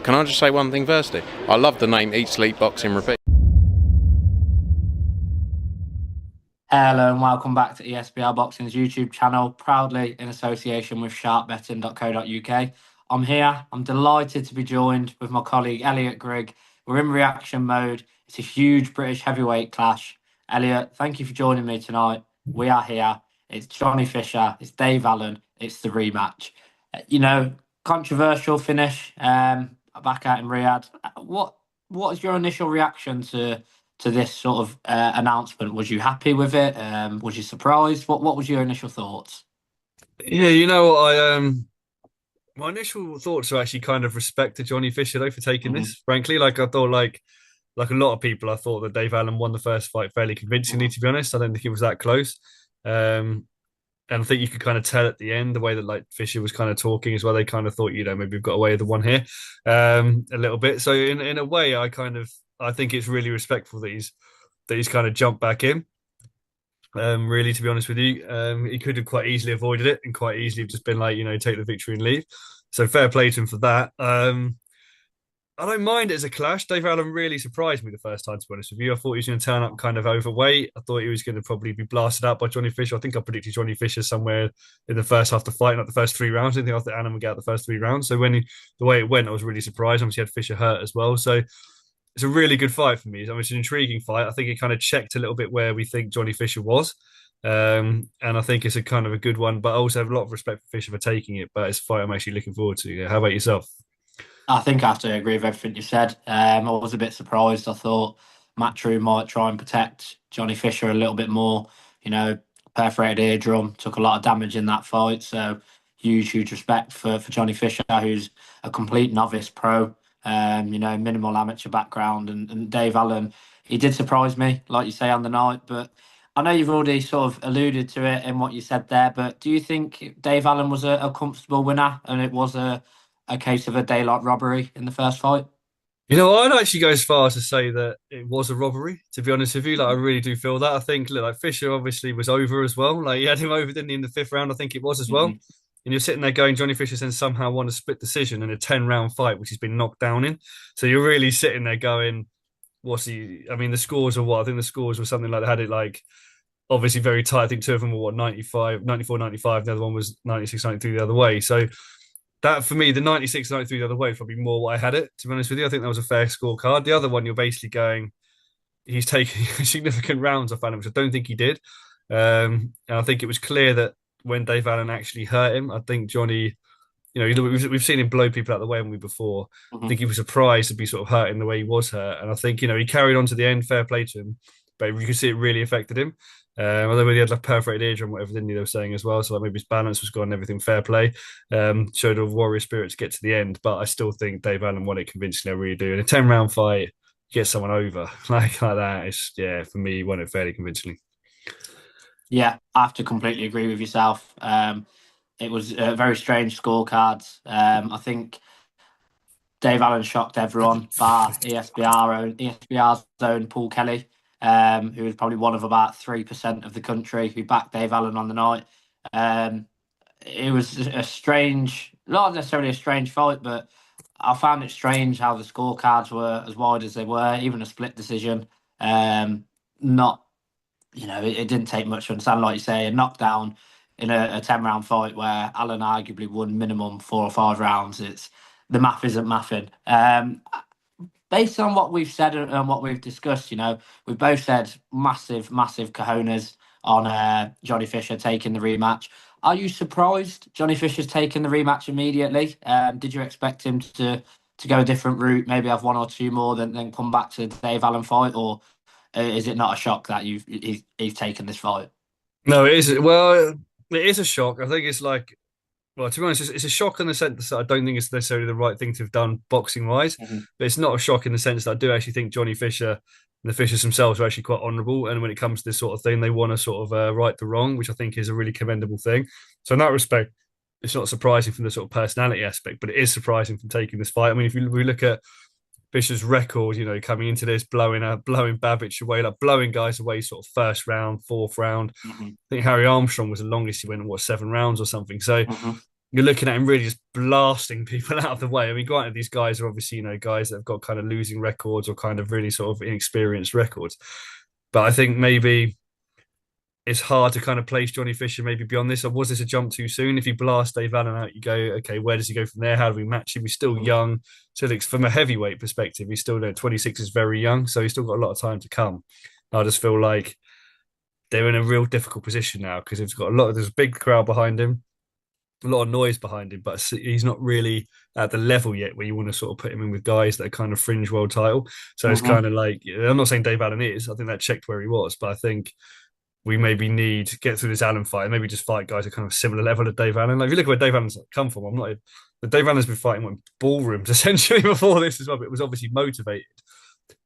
Can I just say one thing firstly? I love the name Eat, Sleep, Boxing, Repeat. Hello and welcome back to ESBR Boxing's YouTube channel, proudly in association with sharpbetting.co.uk. I'm here. I'm delighted to be joined with my colleague Elliot Grigg. We're in reaction mode. It's a huge British heavyweight clash. Elliot, thank you for joining me tonight. We are here. It's Johnny Fisher. It's Dave Allen. It's the rematch. Controversial finish back out in Riyadh. What is your initial reaction to this sort of announcement? Was you happy with it? Was you surprised? What was your initial thoughts? Yeah, you know what, I my initial thoughts are actually kind of respect to Johnny Fisher though for taking Hmm. this. Frankly, like I thought, like a lot of people, I thought that Dave Allen won the first fight fairly convincingly. Hmm. To be honest, I don't think it was that close. And I think you could kind of tell at the end the way that like Fisher was kind of talking as well. They kind of thought, maybe we've got away with the one here, a little bit. So in a way, I think it's really respectful that he's kind of jumped back in. Really, to be honest with you, he could have quite easily avoided it and quite easily have just been like, take the victory and leave. So fair play to him for that. I don't mind it as a clash. Dave Allen really surprised me the first time, to be honest with you. I thought he was going to turn up kind of overweight. I thought he was going to probably be blasted out by Johnny Fisher. I think I predicted Johnny Fisher somewhere in the first half of the fight, not the first 3 rounds. I think I thought Allen would get out the first 3 rounds. So the way it went, I was really surprised. Obviously, he had Fisher hurt as well. So it's a really good fight for me. I mean, it's an intriguing fight. I think it kind of checked a little bit where we think Johnny Fisher was. And I think it's a kind of a good one, but I also have a lot of respect for Fisher for taking it. But it's a fight I'm actually looking forward to. Yeah. How about yourself? I think I have to agree with everything you said. I was a bit surprised. I thought Matchroom might try and protect Johnny Fisher a little bit more. You know, perforated eardrum took a lot of damage in that fight. So huge respect for Johnny Fisher, who's a complete novice pro. Minimal amateur background, and Dave Allen. He did surprise me, like you say, on the night. But I know you've already sort of alluded to it in what you said there. But do you think Dave Allen was a comfortable winner, and it was a case of a daylight robbery in the first fight? I'd actually go as far as to say that it was a robbery, to be honest with you. Like, I really do feel that. I think, look, like Fisher obviously was over as well. Like, he had him over, didn't he, in the fifth round? I think it was as well. Hmm. And you're sitting there going, Johnny Fisher's then somehow won a split decision in a 10-round fight, which he's been knocked down in. So you're really sitting there going, what's he? I mean, the scores are what? I think the scores were something like they had it like obviously very tight. I think two of them were what, 95, 94, 95. The other one was 96, 93 the other way. So that for me, the 96, 93 the other way is probably more what I had it, to be honest with you. I think that was a fair scorecard. The other one, you're basically going, he's taking significant rounds off Allen, which I don't think he did. And I think it was clear that when Dave Allen actually hurt him, I think Johnny, we've seen him blow people out of the way, haven't we, before? I Hmm. think he was surprised to be sort of hurt in the way he was hurt. And I think, he carried on to the end, fair play to him, but you could see it really affected him. Although he had like perforated eardrum, whatever, didn't he, they were saying as well. So like maybe his balance was gone and everything, fair play. Showed a warrior spirit to get to the end. But I still think Dave Allen won it convincingly, I really do. In a 10-round fight, get someone over like that. It's, yeah, for me, he won it fairly convincingly. Yeah, I have to completely agree with yourself. It was a very strange scorecards. I think Dave Allen shocked everyone, bar ESBR's own Paul Kelly, who was probably one of about 3% of the country who backed Dave Allen on the night. Um, it was a strange, not necessarily a strange fight, but I found it strange how the scorecards were as wide as they were, even a split decision. Not, it didn't take much to understand, like you say, a knockdown in a 10 round fight where Allen arguably won minimum 4 or 5 rounds. It's the math isn't mathing. Based on what we've said and what we've discussed, we've both said massive cojones on Johnny Fisher taking the rematch. Are you surprised Johnny Fisher's taken the rematch immediately? Did you expect him to go a different route, maybe have one or two more, then come back to the Dave Allen fight, or is it not a shock that he's taken this fight? No, it is. Well, it is a shock. I think it's like, well, to be honest, it's a shock in the sense that I don't think it's necessarily the right thing to have done boxing wise, Hmm. but it's not a shock in the sense that I do actually think Johnny Fisher and the Fishers themselves are actually quite honourable. And when it comes to this sort of thing, they want to sort of right the wrong, which I think is a really commendable thing. So in that respect, it's not surprising from the sort of personality aspect, but it is surprising from taking this fight. I mean, if we look at Fisher's record, coming into this, blowing Babbage away, like blowing guys away, sort of first round, fourth round. Hmm. I think Harry Armstrong was the longest he went, what, 7 rounds or something. So Hmm. you're looking at him really just blasting people out of the way. I mean, granted, these guys are obviously, guys that have got kind of losing records or kind of really sort of inexperienced records. But I think maybe it's hard to kind of place Johnny Fisher maybe beyond this. Or was this a jump too soon? If you blast Dave Allen out, you go, okay, where does he go from there? How do we match him? He's still young. So from a heavyweight perspective, he's still 26 is very young. So he's still got a lot of time to come. I just feel like they're in a real difficult position now because there's a big crowd behind him, a lot of noise behind him, but he's not really at the level yet where you want to sort of put him in with guys that are kind of fringe world title. So it's kind of like, I'm not saying Dave Allen is, I think that checked where he was, but I think we maybe need to get through this Allen fight and maybe just fight guys at kind of similar level to Dave Allen. Like if you look at where Dave Allen's come from, the Dave Allen's been fighting ballrooms essentially before this as well, but it was obviously motivated.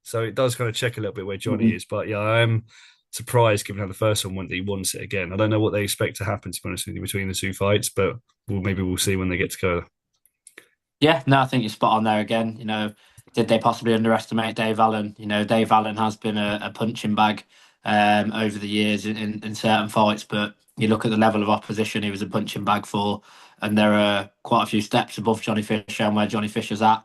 So it does kind of check a little bit where Johnny is. But yeah, I am surprised given how the first one went that he wants it again. I don't know what they expect to happen, to be honest with you, between the two fights, but maybe we'll see when they get together. Yeah, no, I think you're spot on there again. Did they possibly underestimate Dave Allen? Dave Allen has been a punching bag over the years in certain fights, but you look at the level of opposition he was a punching bag for, and there are quite a few steps above Johnny Fisher and where Johnny Fisher's at.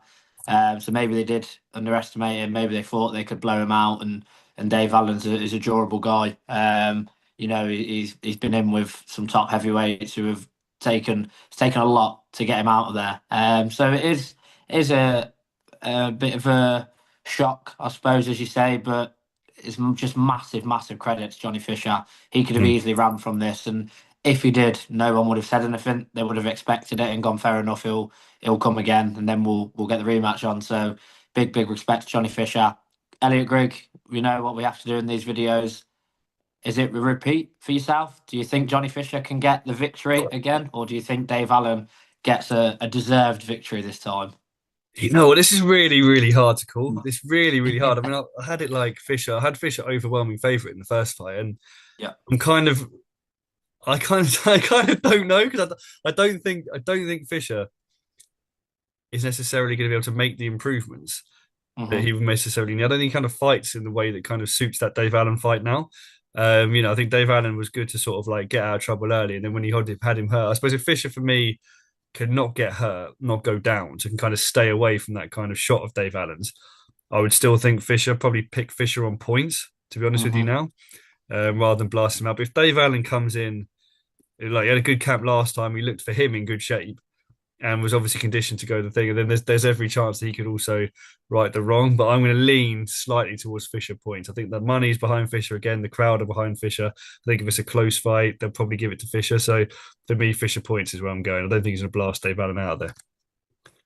So maybe they did underestimate him. Maybe they thought they could blow him out, and Dave Allen's is a durable guy. He's been in with some top heavyweights who have it's taken a lot to get him out of there. So it is a bit of a shock, I suppose, as you say, but it's just massive credit to Johnny Fisher. He could have easily ran from this, and if he did, no one would have said anything. They would have expected it and gone, fair enough, he'll come again, and then we'll get the rematch on. So big respect to Johnny Fisher. Elliot Grigg, we know what we have to do in these videos. Is it a repeat for yourself? Do you think Johnny Fisher can get the victory again, or do you think Dave Allen gets a deserved victory this time? This is really hard to call. It's really hard. I mean, I had it like Fisher. I had Fisher overwhelming favourite in the first fight, and yeah, I kind of don't know because I don't think Fisher is necessarily going to be able to make the improvements that he would necessarily need. I don't think he kind of fights in the way that kind of suits that Dave Allen fight now. I think Dave Allen was good to sort of like get out of trouble early, and then when he had him hurt, I suppose if Fisher for me could not get hurt, not go down, so can kind of stay away from that kind of shot of Dave Allen's, I would still think Fisher probably pick Fisher on points, to be honest with you now, rather than blast him out. But if Dave Allen comes in, like he had a good camp last time, we looked for him in good shape and was obviously conditioned to go the thing. And then there's every chance that he could also right the wrong. But I'm going to lean slightly towards Fisher points. I think the money's behind Fisher again. The crowd are behind Fisher. I think if it's a close fight, they'll probably give it to Fisher. So for me, Fisher points is where I'm going. I don't think he's going to blast Dave Allen out there.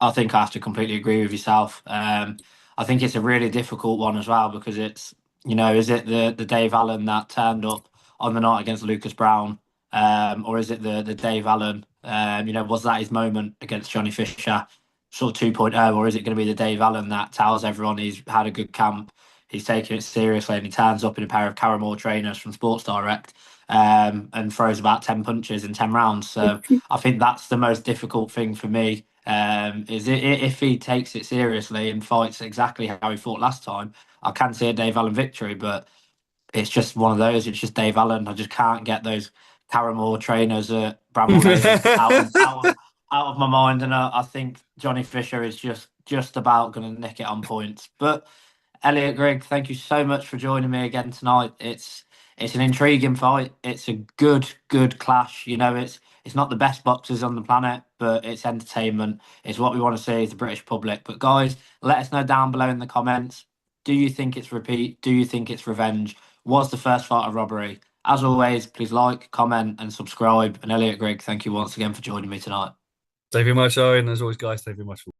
I think I have to completely agree with yourself. I think it's a really difficult one as well because it's, is it the Dave Allen that turned up on the night against Lucas Brown, or is it the Dave Allen? Was that his moment against Johnny Fisher, sort of 2.0, or is it going to be the Dave Allen that tells everyone he's had a good camp, he's taking it seriously, and he turns up in a pair of Caramore trainers from Sports Direct, and throws about 10 punches in 10 rounds? So I think that's the most difficult thing for me. Is it if he takes it seriously and fights exactly how he fought last time, I can see a Dave Allen victory, but it's just one of those. It's just Dave Allen. I just can't get those Caramore trainers at Bramall Lane out of my mind, and I think Johnny Fisher is just about going to nick it on points. But Elliot Grigg, thank you so much for joining me again tonight. It's an intriguing fight. It's a good clash. It's not the best boxers on the planet, but it's entertainment. It's what we want to see as the British public. But guys, let us know down below in the comments. Do you think it's repeat? Do you think it's revenge? Was the first fight a robbery? As always, please like, comment, and subscribe. And Elliot Grigg, thank you once again for joining me tonight. Thank you very much, Owen. As always, guys, thank you very much.